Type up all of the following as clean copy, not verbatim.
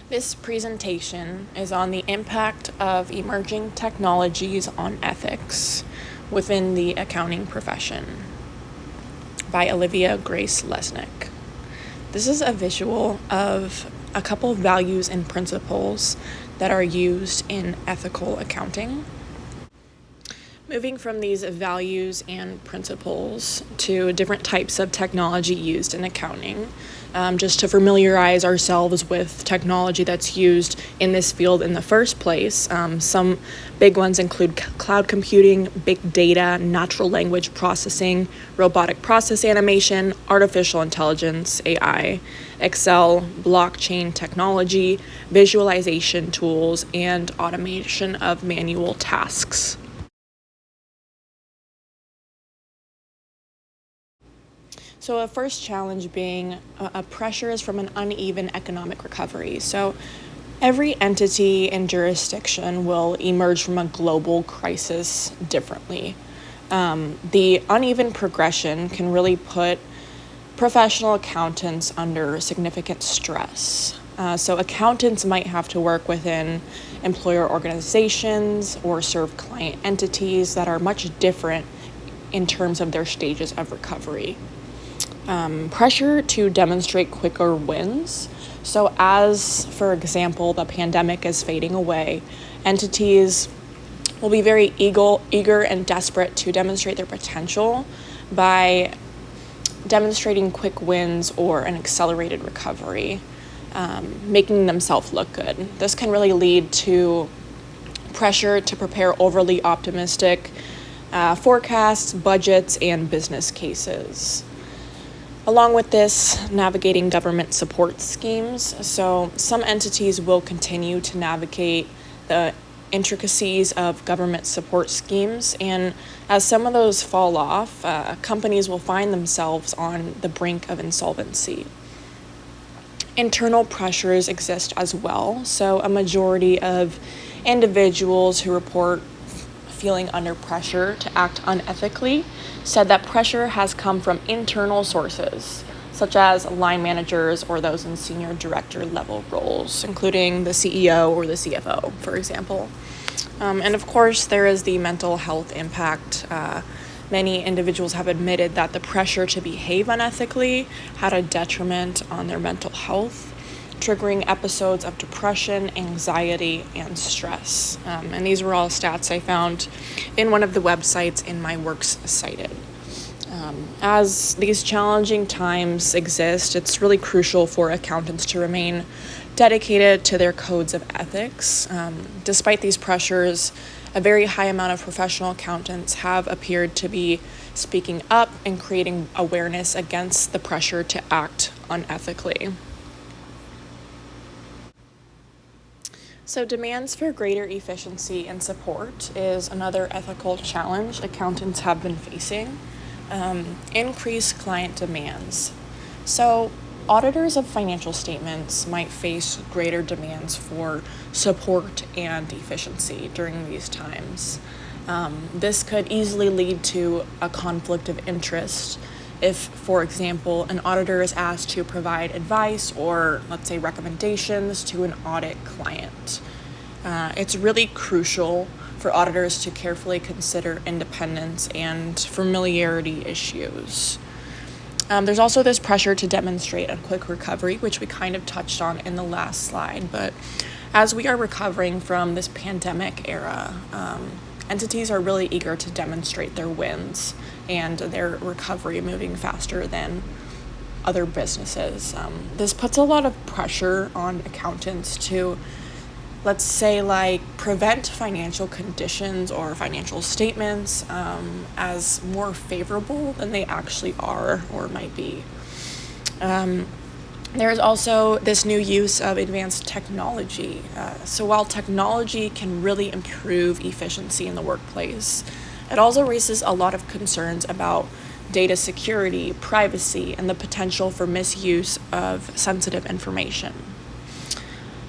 This presentation is on the impact of emerging technologies on ethics within the accounting profession by Olivia Grace Lesnick. This is a visual of a couple of values and principles that are used in ethical accounting. Moving from these values and principles to different types of technology used in accounting, just to familiarize ourselves with technology that's used in this field in the first place. Some big ones include cloud computing, big data, natural language processing, robotic process animation, artificial intelligence, AI, Excel, blockchain technology, visualization tools, and automation of manual tasks. So a first challenge being a pressures from an uneven economic recovery. So every entity and jurisdiction will emerge from a global crisis differently. The uneven progression can really put professional accountants under significant stress. So accountants might have to work within employer organizations or serve client entities that are much different in terms of their stages of recovery. Pressure to demonstrate quicker wins. So as, for example, the pandemic is fading away, entities will be very eager and desperate to demonstrate their potential by demonstrating quick wins or an accelerated recovery, making themselves look good. This can really lead to pressure to prepare overly optimistic forecasts, budgets, and business cases. Along with this, navigating government support schemes. So some entities will continue to navigate the intricacies of government support schemes, and as some of those fall off, companies will find themselves on the brink of insolvency. Internal pressures exist as well. So a majority of individuals who report feeling under pressure to act unethically said that pressure has come from internal sources, such as line managers or those in senior director level roles, including the CEO or the CFO, for example. And of course, there is the mental health impact. Many individuals have admitted that the pressure to behave unethically had a detriment on their mental health, triggering episodes of depression, anxiety, and stress. And these were all stats I found in one of the websites in my works cited. As these challenging times exist, it's really crucial for accountants to remain dedicated to their codes of ethics. Despite these pressures, a very high amount of professional accountants have appeared to be speaking up and creating awareness against the pressure to act unethically. So demands for greater efficiency and support is another ethical challenge accountants have been facing. Increased client demands. So auditors of financial statements might face greater demands for support and efficiency during these times. This could easily lead to a conflict of interest if, for example, an auditor is asked to provide advice or, let's say, recommendations to an audit client. It's really crucial for auditors to carefully consider independence and familiarity issues. There's also this pressure to demonstrate a quick recovery, which we kind of touched on in the last slide, but as we are recovering from this pandemic era, entities are really eager to demonstrate their wins and their recovery moving faster than other businesses. This puts a lot of pressure on accountants to, let's say, prevent financial conditions or financial statements as more favorable than they actually are or might be. There is also this new use of advanced technology. So while technology can really improve efficiency in the workplace, it also raises a lot of concerns about data security, privacy, and the potential for misuse of sensitive information.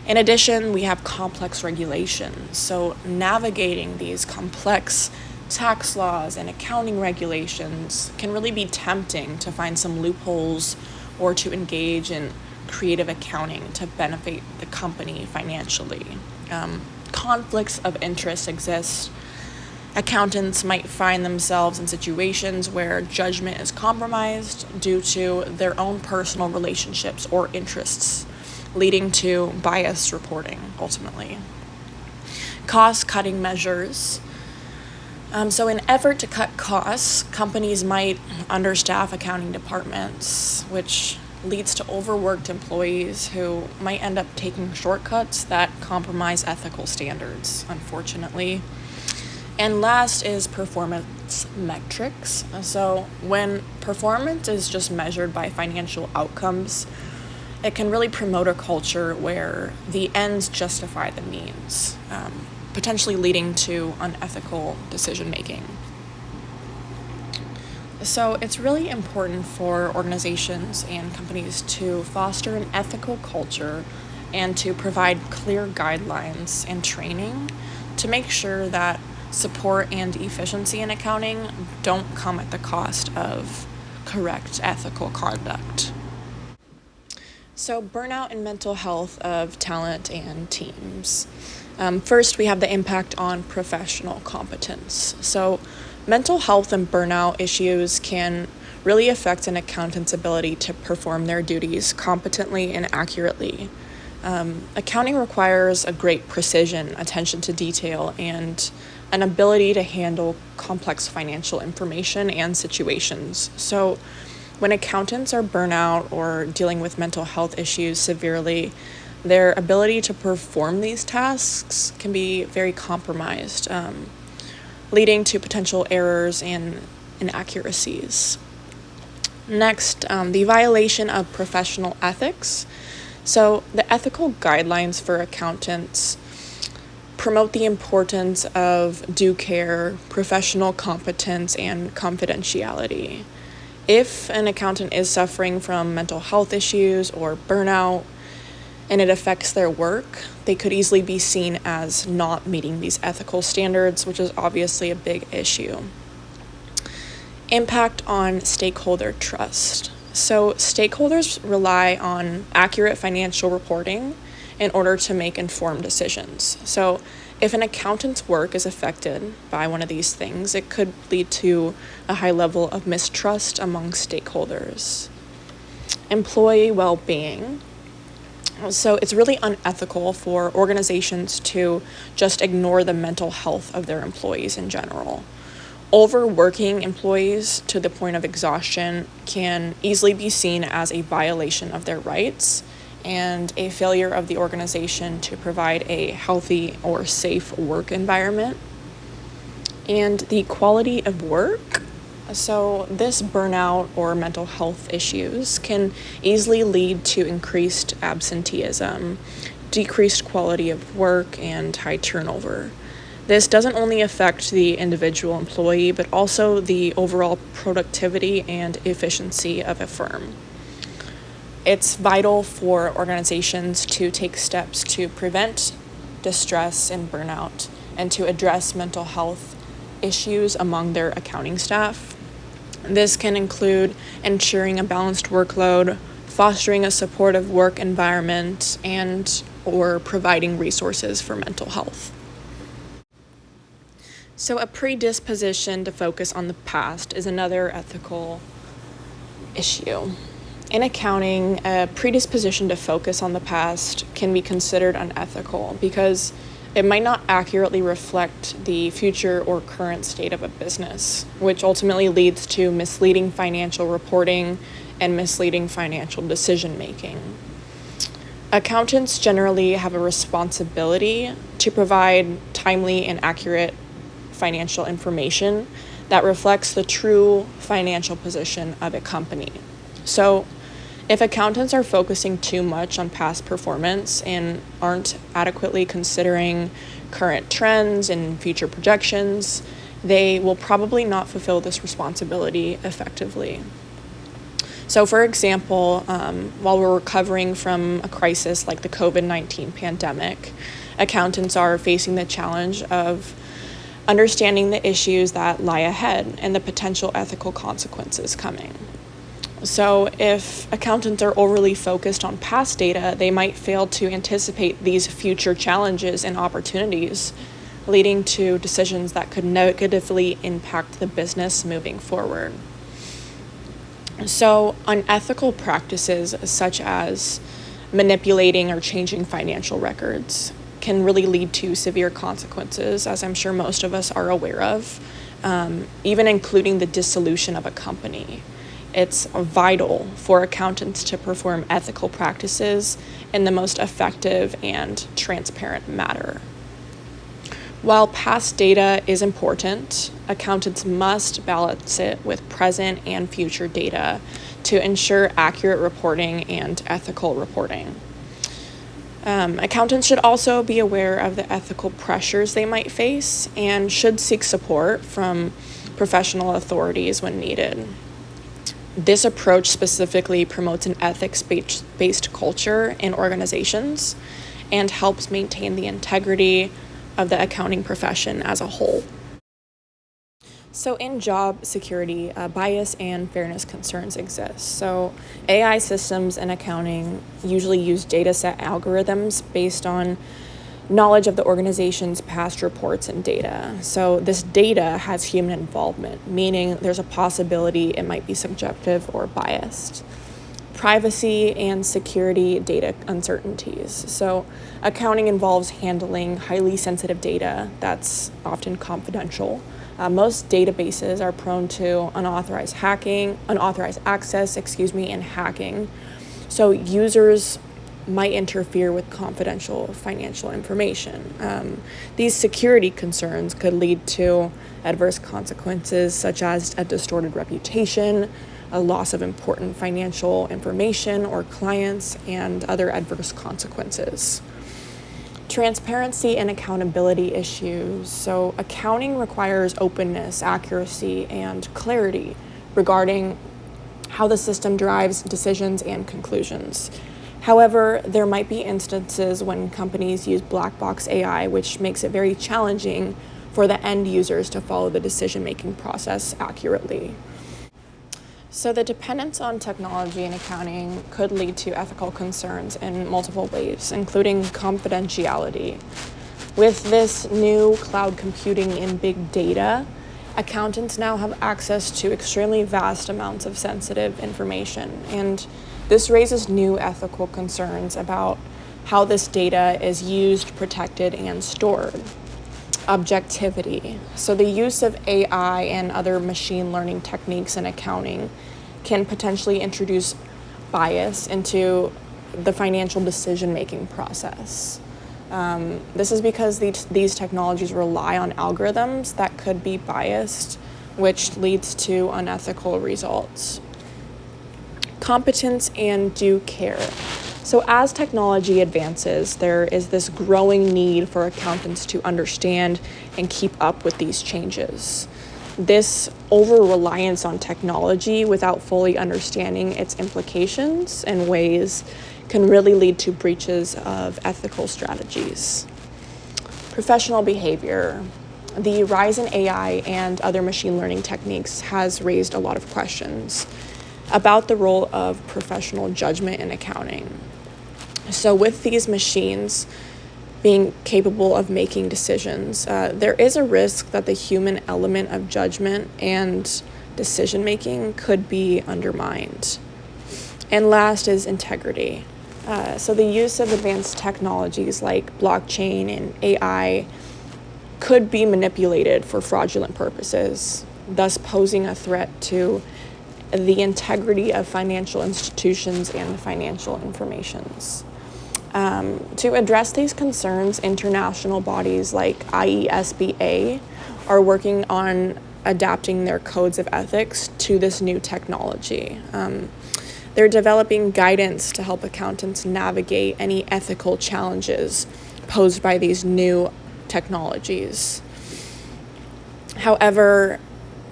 In addition, we have complex regulations. So navigating these complex tax laws and accounting regulations can really be tempting to find some loopholes or to engage in creative accounting to benefit the company financially. Conflicts of interest exist. Accountants might find themselves in situations where judgment is compromised due to their own personal relationships or interests, leading to biased reporting, ultimately. Cost-cutting measures. So in effort to cut costs, companies might understaff accounting departments, which leads to overworked employees who might end up taking shortcuts that compromise ethical standards, unfortunately. And last is performance metrics. So when performance is just measured by financial outcomes, it can really promote a culture where the ends justify the means, potentially leading to unethical decision making. So it's really important for organizations and companies to foster an ethical culture and to provide clear guidelines and training to make sure that support and efficiency in accounting don't come at the cost of correct ethical conduct. So burnout and mental health of talent and teams. First, we have the impact on professional competence. So mental health and burnout issues can really affect an accountant's ability to perform their duties competently and accurately. Accounting requires a great precision, attention to detail, and an ability to handle complex financial information and situations. So when accountants are burnout or dealing with mental health issues severely, their ability to perform these tasks can be very compromised, leading to potential errors and inaccuracies. Next, the violation of professional ethics. So the ethical guidelines for accountants promote the importance of due care, professional competence, and confidentiality. If an accountant is suffering from mental health issues or burnout and it affects their work, they could easily be seen as not meeting these ethical standards, which is obviously a big issue. Impact on stakeholder trust. So stakeholders rely on accurate financial reporting in order to make informed decisions. So if an accountant's work is affected by one of these things, it could lead to a high level of mistrust among stakeholders. Employee well-being. So it's really unethical for organizations to just ignore the mental health of their employees in general. Overworking employees to the point of exhaustion can easily be seen as a violation of their rights and a failure of the organization to provide a healthy or safe work environment. And the quality of work. So this burnout or mental health issues can easily lead to increased absenteeism, decreased quality of work, and high turnover. This doesn't only affect the individual employee, but also the overall productivity and efficiency of a firm. It's vital for organizations to take steps to prevent distress and burnout and to address mental health issues among their accounting staff. This can include ensuring a balanced workload, fostering a supportive work environment, and or providing resources for mental health. So a predisposition to focus on the past is another ethical issue. In accounting, a predisposition to focus on the past can be considered unethical because it might not accurately reflect the future or current state of a business, which ultimately leads to misleading financial reporting and misleading financial decision making. Accountants generally have a responsibility to provide timely and accurate financial information that reflects the true financial position of a company. So, if accountants are focusing too much on past performance and aren't adequately considering current trends and future projections, they will probably not fulfill this responsibility effectively. So, for example, while we're recovering from a crisis like the COVID-19 pandemic, accountants are facing the challenge of understanding the issues that lie ahead and the potential ethical consequences coming. So if accountants are overly focused on past data, they might fail to anticipate these future challenges and opportunities, leading to decisions that could negatively impact the business moving forward. So unethical practices such as manipulating or changing financial records can really lead to severe consequences, as I'm sure most of us are aware of, even including the dissolution of a company. It's vital for accountants to perform ethical practices in the most effective and transparent manner. While past data is important, accountants must balance it with present and future data to ensure accurate reporting and ethical reporting. Accountants should also be aware of the ethical pressures they might face and should seek support from professional authorities when needed. This approach specifically promotes an ethics-based culture in organizations and helps maintain the integrity of the accounting profession as a whole. So in job security, bias and fairness concerns exist. So AI systems in accounting usually use data set algorithms based on knowledge of the organization's past reports and data. So this data has human involvement, meaning there's a possibility it might be subjective or biased. Privacy and security data uncertainties. So accounting involves handling highly sensitive data that's often confidential. Most databases are prone to unauthorized access, and hacking. So users might interfere with confidential financial information. These security concerns could lead to adverse consequences such as a distorted reputation, a loss of important financial information or clients, and other adverse consequences. Transparency and accountability issues. So accounting requires openness, accuracy, and clarity regarding how the system drives decisions and conclusions. However, there might be instances when companies use black box AI, which makes it very challenging for the end users to follow the decision-making process accurately. So the dependence on technology in accounting could lead to ethical concerns in multiple ways, including confidentiality. With this new cloud computing and big data, accountants now have access to extremely vast amounts of sensitive information, and this raises new ethical concerns about how this data is used, protected, and stored. Objectivity. So the use of AI and other machine learning techniques in accounting can potentially introduce bias into the financial decision-making process. This is because these technologies rely on algorithms that could be biased, which leads to unethical results. Competence and due care. So as technology advances, there is this growing need for accountants to understand and keep up with these changes. This over-reliance on technology without fully understanding its implications and ways can really lead to breaches of ethical strategies. Professional behavior. The rise in AI and other machine learning techniques has raised a lot of questions about the role of professional judgment in accounting. So with these machines being capable of making decisions, there is a risk that the human element of judgment and decision-making could be undermined. And last is integrity. So the use of advanced technologies like blockchain and AI could be manipulated for fraudulent purposes, thus posing a threat to the integrity of financial institutions and financial informations. To address these concerns, international bodies like IESBA are working on adapting their codes of ethics to this new technology. They're developing guidance to help accountants navigate any ethical challenges posed by these new technologies. However,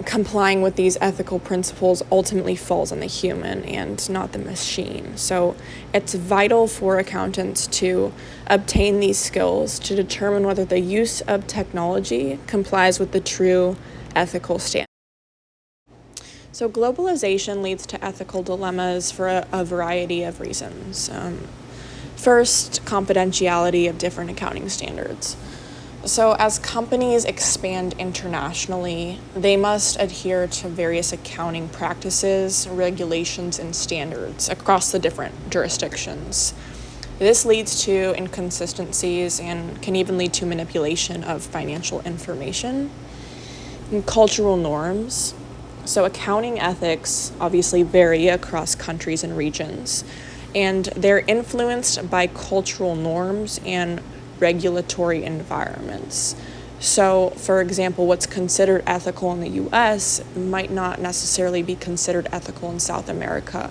complying with these ethical principles ultimately falls on the human and not the machine. So it's vital for accountants to obtain these skills to determine whether the use of technology complies with the true ethical standards. So, globalization leads to ethical dilemmas for a variety of reasons. First, confidentiality of different accounting standards. So, as companies expand internationally, they must adhere to various accounting practices, regulations, and standards across the different jurisdictions. This leads to inconsistencies and can even lead to manipulation of financial information. And cultural norms. So, accounting ethics obviously vary across countries and regions, and they're influenced by cultural norms and regulatory environments. So, for example, what's considered ethical in the US might not necessarily be considered ethical in South America.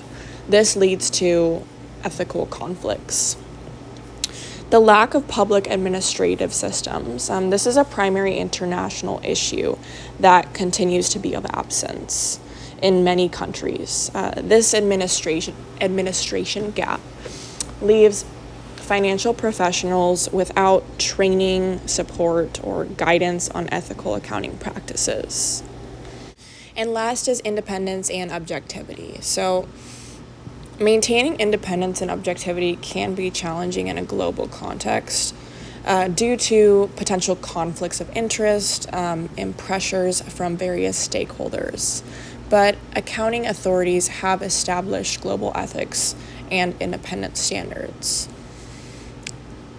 This leads to ethical conflicts. The lack of public administrative systems. This is a primary international issue that continues to be of absence in many countries. This administration gap leaves financial professionals without training, support, or guidance on ethical accounting practices. And last is independence and objectivity. So, maintaining independence and objectivity can be challenging in a global context due to potential conflicts of interest and pressures from various stakeholders. But accounting authorities have established global ethics and independent standards.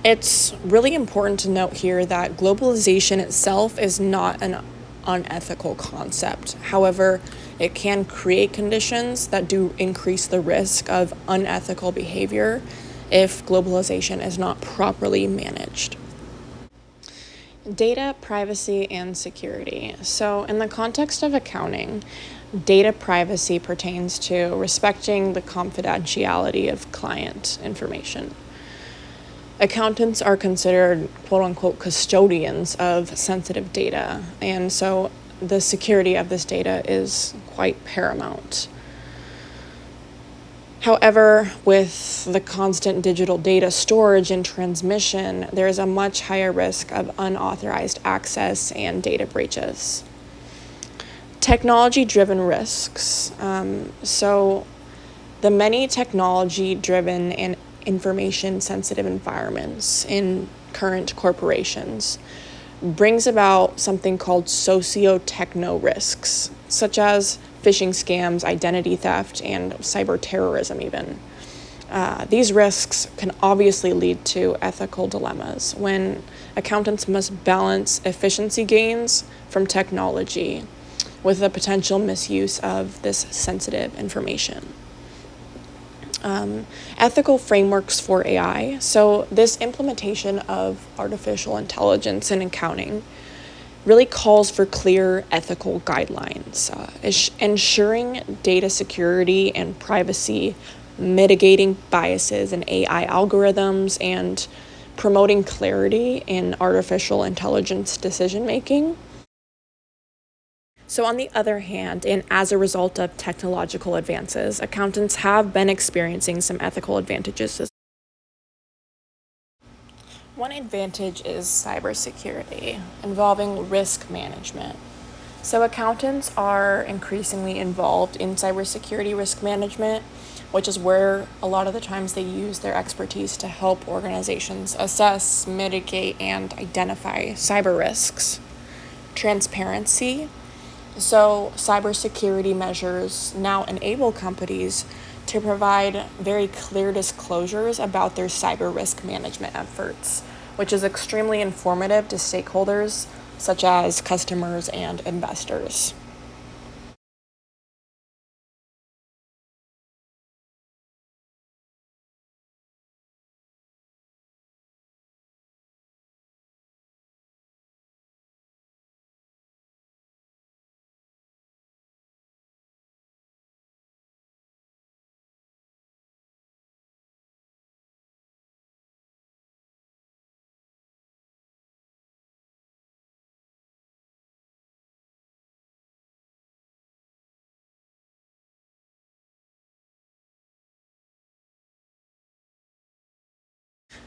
It's really important to note here that globalization itself is not an unethical concept. However, it can create conditions that do increase the risk of unethical behavior if globalization is not properly managed. Data privacy and security. So, in the context of accounting, data privacy pertains to respecting the confidentiality of client information. Accountants are considered quote unquote custodians of sensitive data, and so the security of this data is quite paramount. However, with the constant digital data storage and transmission, there is a much higher risk of unauthorized access and data breaches. Technology driven risks. So, the many technology driven and information sensitive environments in current corporations brings about something called socio-techno risks, such as phishing scams, identity theft, and cyber terrorism, even. These risks can obviously lead to ethical dilemmas when accountants must balance efficiency gains from technology with the potential misuse of this sensitive information. Ethical frameworks for AI. So, this implementation of artificial intelligence in accounting really calls for clear ethical guidelines, ensuring data security and privacy, mitigating biases in AI algorithms, and promoting clarity in artificial intelligence decision making. So, on the other hand, and as a result of technological advances, accountants have been experiencing some ethical advantages. One advantage is cybersecurity, involving risk management. So, accountants are increasingly involved in cybersecurity risk management, which is where a lot of the times they use their expertise to help organizations assess, mitigate, and identify cyber risks. Transparency. So, cybersecurity measures now enable companies to provide very clear disclosures about their cyber risk management efforts, which is extremely informative to stakeholders such as customers and investors.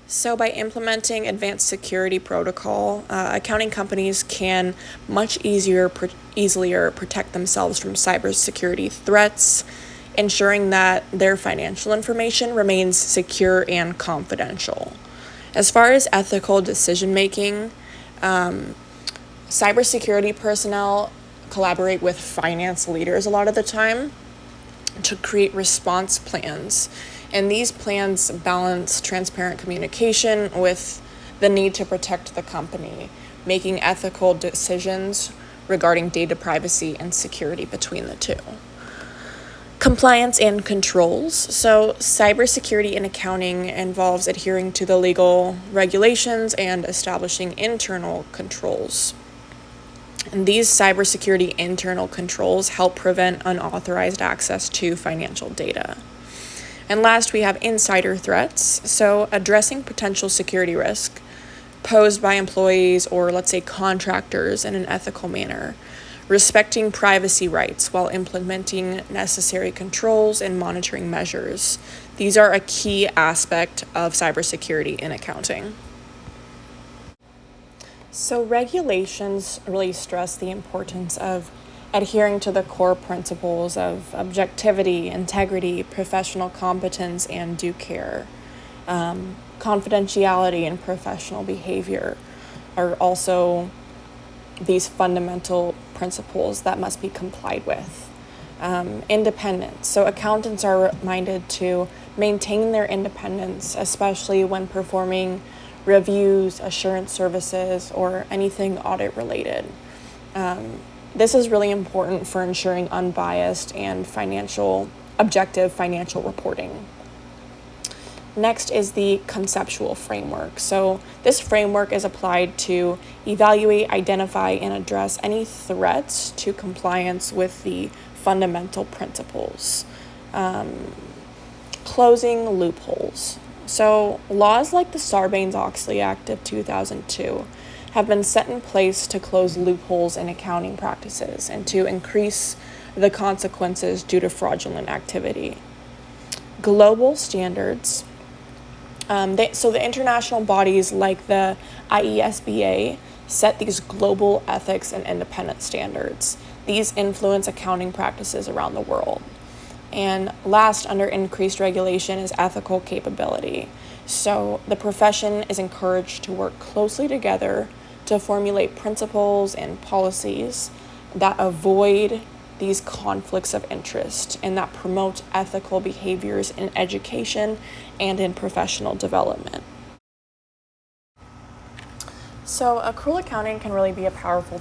So, by implementing advanced security protocol, accounting companies can much easier protect themselves from cybersecurity threats, ensuring that their financial information remains secure and confidential. As far as ethical decision making, cybersecurity personnel collaborate with finance leaders a lot of the time to create response plans. And these plans balance transparent communication with the need to protect the company, making ethical decisions regarding data privacy and security between the two. Compliance and controls. So, cybersecurity in accounting involves adhering to the legal regulations and establishing internal controls. And these cybersecurity internal controls help prevent unauthorized access to financial data. And last, we have insider threats. So, addressing potential security risk posed by employees or, let's say, contractors in an ethical manner, respecting privacy rights while implementing necessary controls and monitoring measures. These are a key aspect of cybersecurity in accounting. So, regulations really stress the importance of adhering to the core principles of objectivity, integrity, professional competence, and due care. Confidentiality and professional behavior are also these fundamental principles that must be complied with. Independence. So, accountants are reminded to maintain their independence, especially when performing reviews, assurance services, or anything audit related. This is really important for ensuring unbiased and objective financial reporting. Next is the conceptual framework. So, this framework is applied to evaluate, identify, and address any threats to compliance with the fundamental principles. Closing loopholes. So, laws like the Sarbanes-Oxley Act of 2002 have been set in place to close loopholes in accounting practices and to increase the consequences due to fraudulent activity. Global standards. So the international bodies like the IESBA set these global ethics and independent standards. These influence accounting practices around the world. And last, under increased regulation, is ethical capability. So the profession is encouraged to work closely together to formulate principles and policies that avoid these conflicts of interest and that promote ethical behaviors in education and in professional development. So, accrual accounting can really be a powerful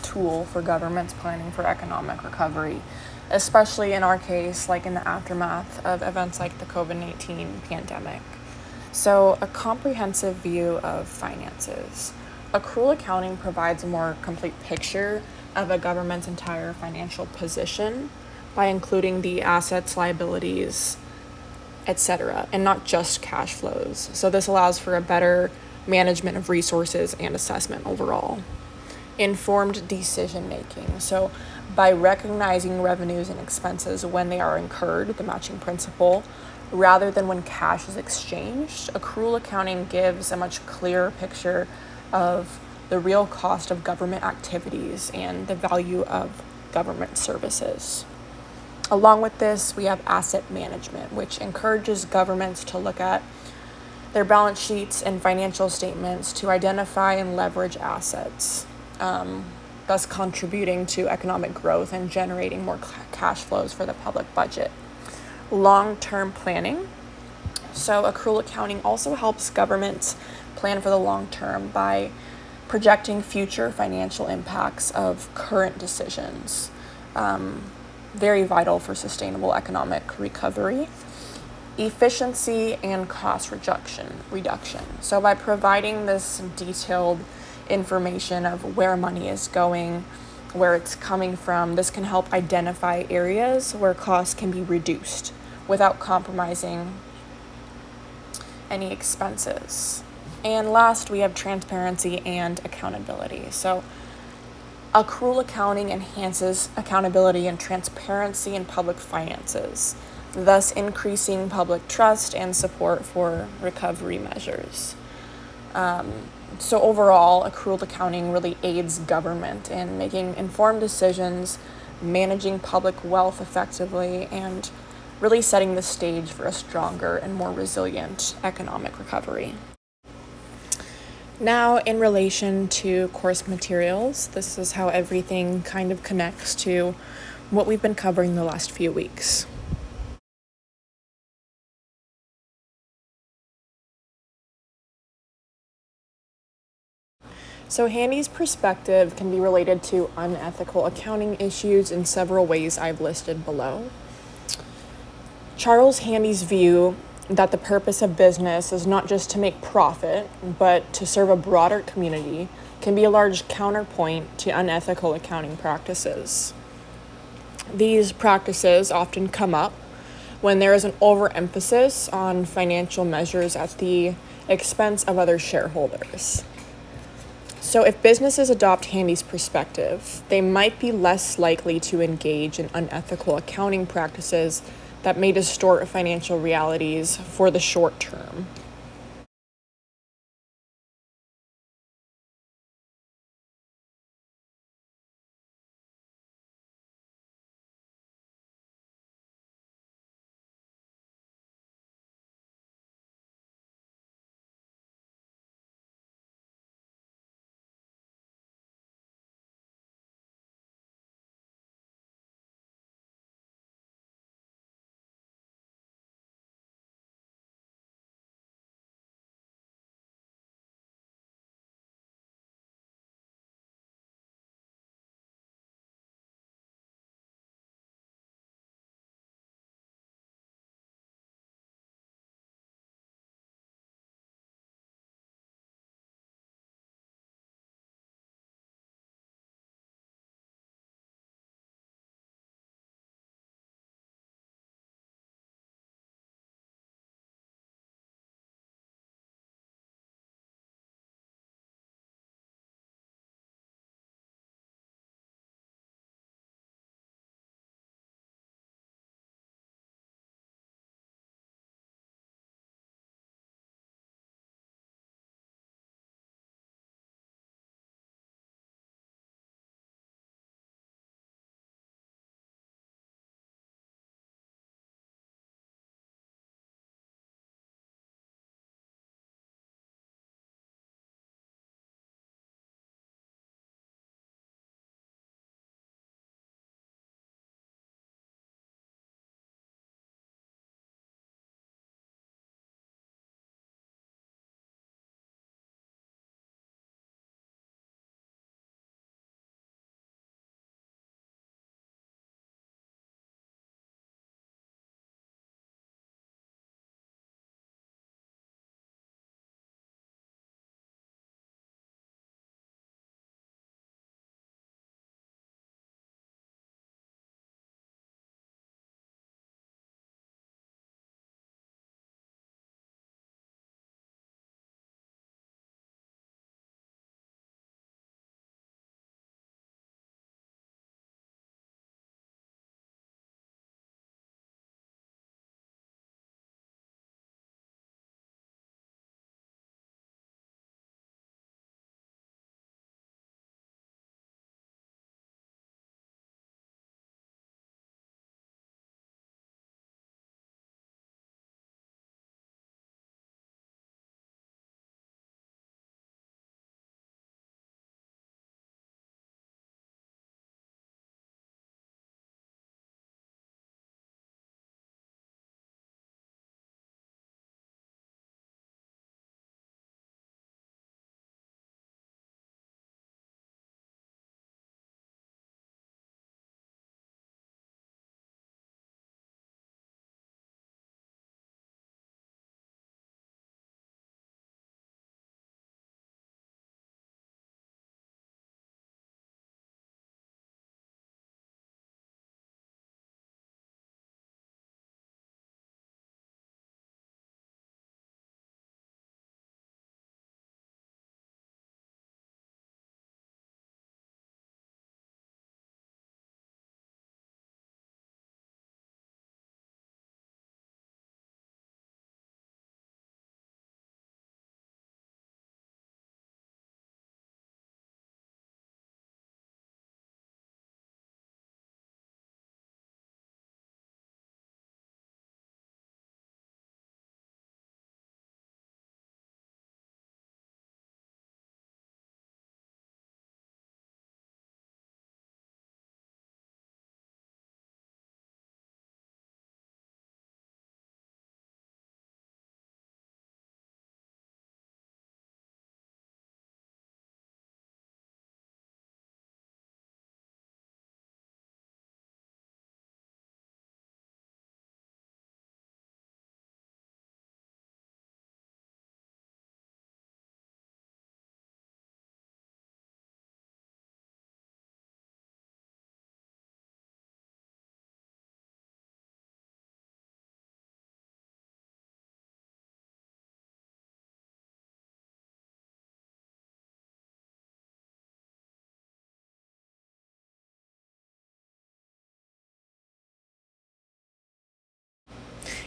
tool for governments planning for economic recovery, especially in our case, like in the aftermath of events like the COVID-19 pandemic. So, a comprehensive view of finances. Accrual accounting provides a more complete picture of a government's entire financial position by including the assets, liabilities, etc., and not just cash flows. So this allows for a better management of resources and assessment overall. Informed decision making. So by recognizing revenues and expenses when they are incurred, the matching principle, rather than when cash is exchanged, accrual accounting gives a much clearer picture of the real cost of government activities and the value of government services. Along with this, we have asset management, which encourages governments to look at their balance sheets and financial statements to identify and leverage assets, thus contributing to economic growth and generating more cash flows for the public budget. Long-term planning. So accrual accounting also helps governments plan for the long term by projecting future financial impacts of current decisions. Very vital for sustainable economic recovery. Efficiency and cost reduction. So by providing this detailed information of where money is going, where it's coming from, this can help identify areas where costs can be reduced without compromising any expenses. And last, we have transparency and accountability. So accrual accounting enhances accountability and transparency in public finances. thus increasing public trust and support for recovery measures. So overall, accrual accounting really aids government in making informed decisions, managing public wealth effectively, and really setting the stage for a stronger and more resilient economic recovery. Now, in relation to course materials, this is how everything kind of connects to what we've been covering the last few weeks. So, Handy's perspective can be related to unethical accounting issues in several ways I've listed below. Charles Handy's view that the purpose of business is not just to make profit, but to serve a broader community can be a large counterpoint to unethical accounting practices. These practices often come up when there is an overemphasis on financial measures at the expense of other shareholders. So, if businesses adopt Handy's perspective, they might be less likely to engage in unethical accounting practices that may distort financial realities for the short term.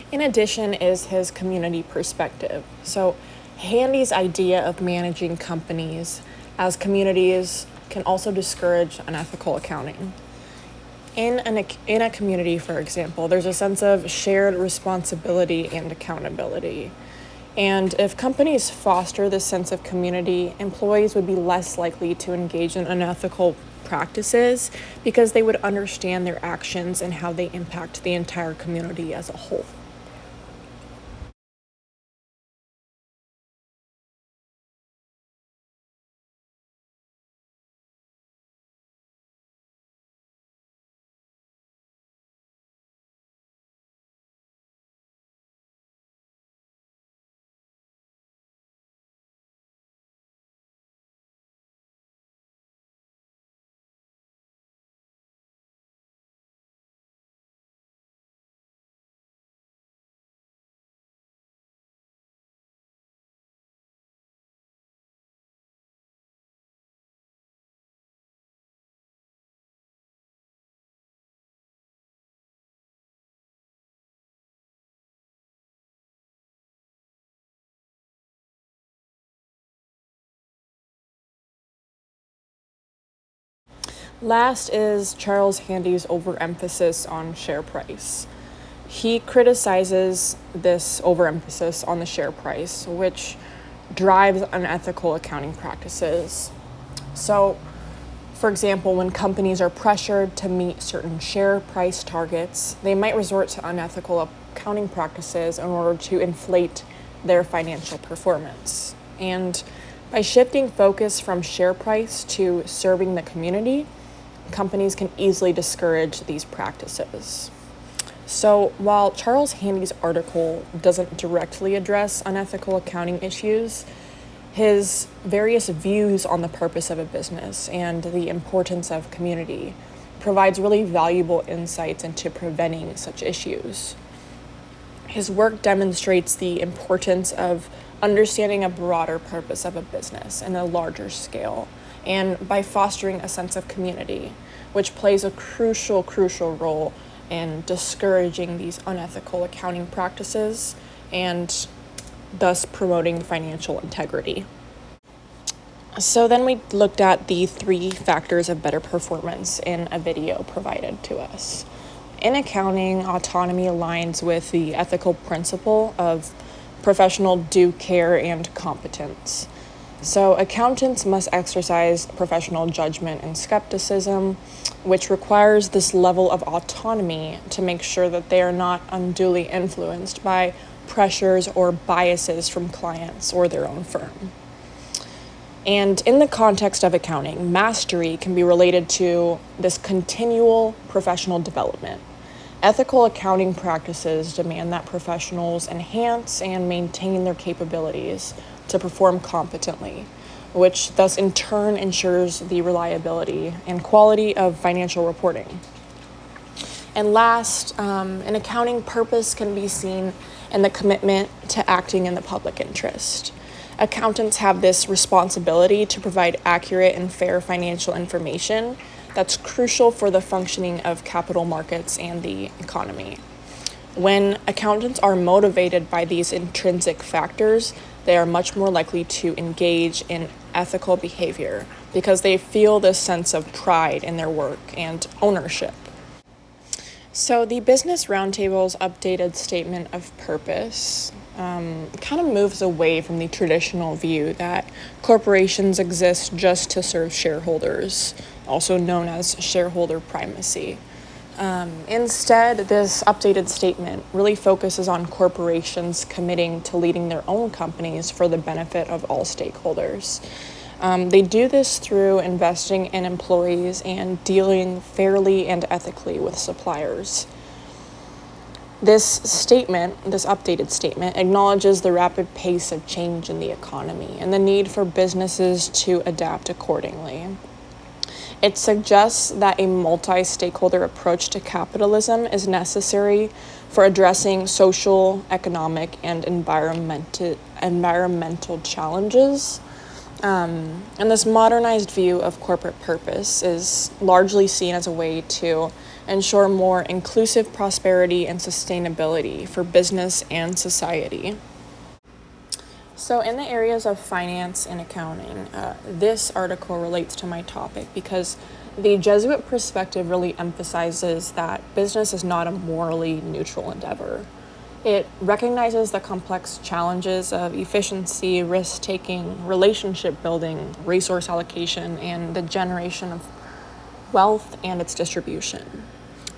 In addition is his community perspective. So Handy's idea of managing companies as communities can also discourage unethical accounting. In a community, for example, there's a sense of shared responsibility and accountability. And if companies foster this sense of community, employees would be less likely to engage in unethical practices because they would understand their actions and how they impact the entire community as a whole. Last is Charles Handy's overemphasis on share price. He criticizes this overemphasis on the share price, which drives unethical accounting practices. So, for example, when companies are pressured to meet certain share price targets, they might resort to unethical accounting practices in order to inflate their financial performance. And by shifting focus from share price to serving the community, companies can easily discourage these practices. So, while Charles Handy's article doesn't directly address unethical accounting issues, his various views on the purpose of a business and the importance of community provides really valuable insights into preventing such issues. His work demonstrates the importance of understanding a broader purpose of a business in a larger scale, and by fostering a sense of community, which plays a crucial role in discouraging these unethical accounting practices and thus promoting financial integrity. So then we looked at the 3 factors of better performance in a video provided to us. In accounting, autonomy aligns with the ethical principle of professional due care and competence. So accountants must exercise professional judgment and skepticism, which requires this level of autonomy to make sure that they are not unduly influenced by pressures or biases from clients or their own firm. And in the context of accounting, mastery can be related to this continual professional development. Ethical accounting practices demand that professionals enhance and maintain their capabilities to perform competently, which thus in turn ensures the reliability and quality of financial reporting. And last, an accounting purpose can be seen in the commitment to acting in the public interest. Accountants have this responsibility to provide accurate and fair financial information that's crucial for the functioning of capital markets and the economy. When accountants are motivated by these intrinsic factors, they are much more likely to engage in ethical behavior because they feel this sense of pride in their work and ownership. So the Business Roundtable's updated statement of purpose kind of moves away from the traditional view that corporations exist just to serve shareholders, also known as shareholder primacy. Instead, this updated statement really focuses on corporations committing to leading their own companies for the benefit of all stakeholders. They do this through investing in employees and dealing fairly and ethically with suppliers. This updated statement, acknowledges the rapid pace of change in the economy and the need for businesses to adapt accordingly. It suggests that a multi-stakeholder approach to capitalism is necessary for addressing social, economic, and environmental challenges. And this modernized view of corporate purpose is largely seen as a way to ensure more inclusive prosperity and sustainability for business and society. So, in the areas of finance and accounting, this article relates to my topic because the Jesuit perspective really emphasizes that business is not a morally neutral endeavor. It recognizes the complex challenges of efficiency, risk taking, relationship building, resource allocation, and the generation of wealth and its distribution.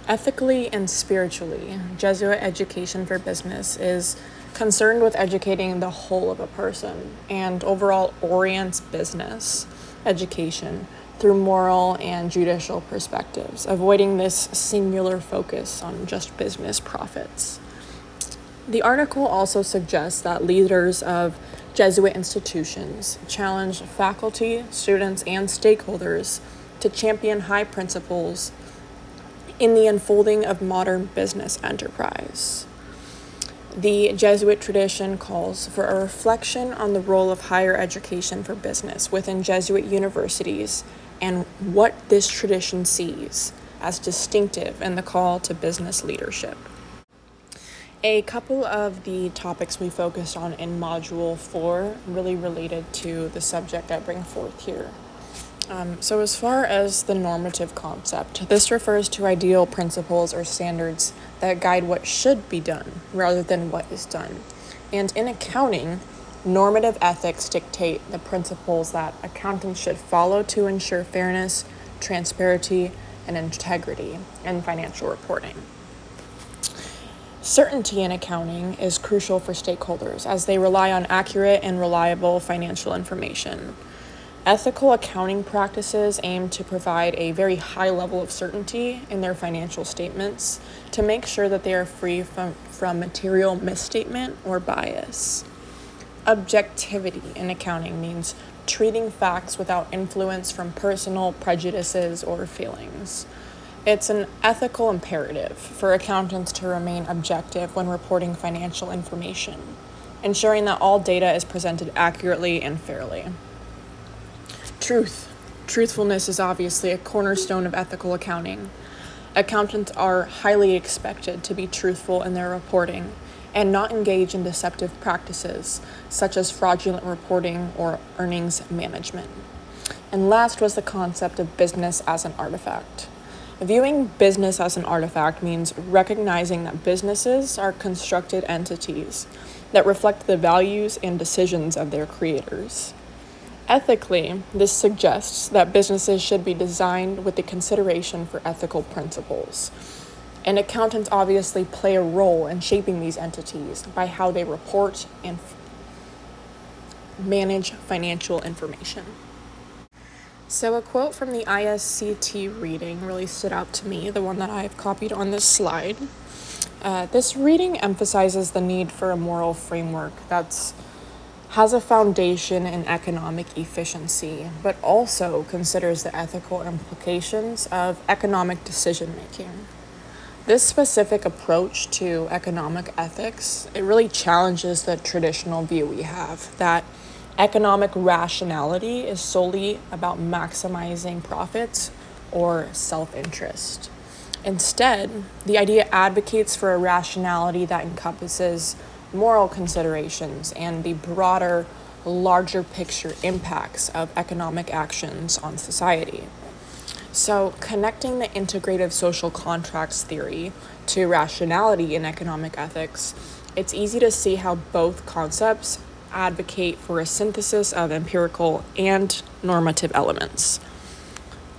Ethically and spiritually, Jesuit education for business is concerned with educating the whole of a person and overall orients business education through moral and judicial perspectives, avoiding this singular focus on just business profits. The article also suggests that leaders of Jesuit institutions challenge faculty, students, and stakeholders to champion high principles in the unfolding of modern business enterprise. The Jesuit tradition calls for a reflection on the role of higher education for business within Jesuit universities and what this tradition sees as distinctive in the call to business leadership. A couple of the topics we focused on in Module 4 really related to the subject I bring forth here. So as far as the normative concept, this refers to ideal principles or standards that guide what should be done rather than what is done. And in accounting, normative ethics dictate the principles that accountants should follow to ensure fairness, transparency, and integrity in financial reporting. Certainty in accounting is crucial for stakeholders as they rely on accurate and reliable financial information. Ethical accounting practices aim to provide a very high level of certainty in their financial statements to make sure that they are free from material misstatement or bias. Objectivity in accounting means treating facts without influence from personal prejudices or feelings. It's an ethical imperative for accountants to remain objective when reporting financial information, ensuring that all data is presented accurately and fairly. Truthfulness is obviously a cornerstone of ethical accounting. Accountants are highly expected to be truthful in their reporting and not engage in deceptive practices such as fraudulent reporting or earnings management. And last was the concept of business as an artifact. Viewing business as an artifact means recognizing that businesses are constructed entities that reflect the values and decisions of their creators. Ethically, this suggests that businesses should be designed with the consideration for ethical principles. And accountants obviously play a role in shaping these entities by how they report and manage financial information. So a quote from the ISCT reading really stood out to me, the one that I've copied on this slide. This reading emphasizes the need for a moral framework that's has a foundation in economic efficiency, but also considers the ethical implications of economic decision-making. This specific approach to economic ethics, it really challenges the traditional view we have that economic rationality is solely about maximizing profits or self-interest. Instead, the idea advocates for a rationality that encompasses moral considerations and the broader, larger picture impacts of economic actions on society. So, connecting the integrative social contracts theory to rationality in economic ethics, it's easy to see how both concepts advocate for a synthesis of empirical and normative elements.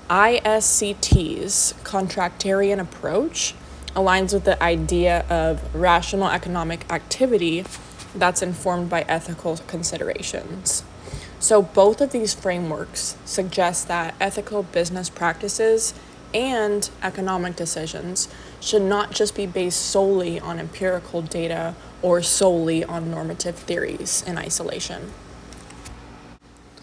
ISCT's contractarian approach aligns with the idea of rational economic activity that's informed by ethical considerations. So both of these frameworks suggest that ethical business practices and economic decisions should not just be based solely on empirical data or solely on normative theories in isolation.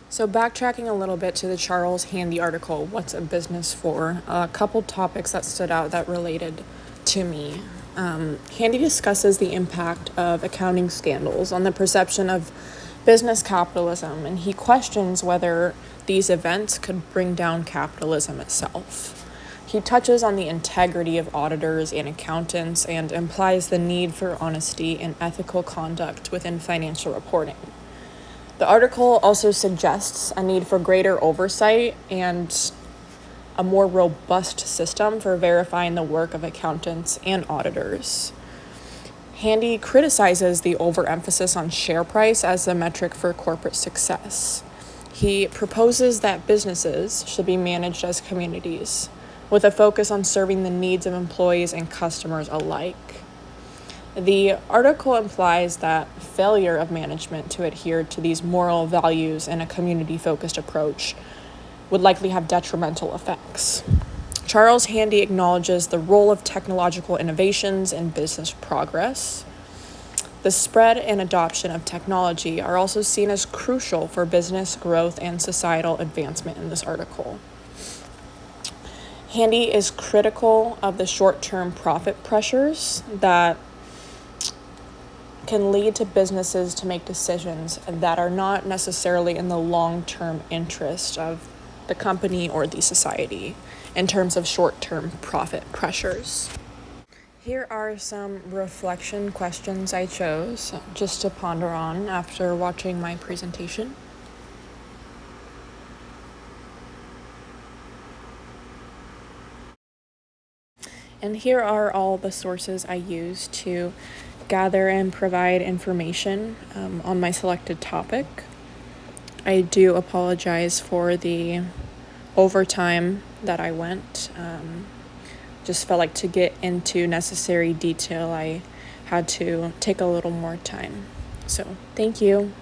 So backtracking a little bit to the Charles Handy article, What's a Business For? A couple topics that stood out that related to me. Handy discusses the impact of accounting scandals on the perception of business capitalism, and he questions whether these events could bring down capitalism itself. He touches on the integrity of auditors and accountants and implies the need for honesty and ethical conduct within financial reporting. The article also suggests a need for greater oversight and a more robust system for verifying the work of accountants and auditors. Handy criticizes the overemphasis on share price as the metric for corporate success. He proposes that businesses should be managed as communities, with a focus on serving the needs of employees and customers alike. The article implies that failure of management to adhere to these moral values in a community-focused approach would likely have detrimental effects. Charles Handy acknowledges the role of technological innovations in business progress. The spread and adoption of technology are also seen as crucial for business growth and societal advancement in this article. Handy is critical of the short-term profit pressures that can lead to businesses to make decisions that are not necessarily in the long-term interest of the company or the society in terms of short-term profit pressures. Here are some reflection questions I chose just to ponder on after watching my presentation. And here are all the sources I used to gather and provide information on my selected topic. I do apologize for the overtime that I went. Just felt like to get into necessary detail, I had to take a little more time. So, thank you.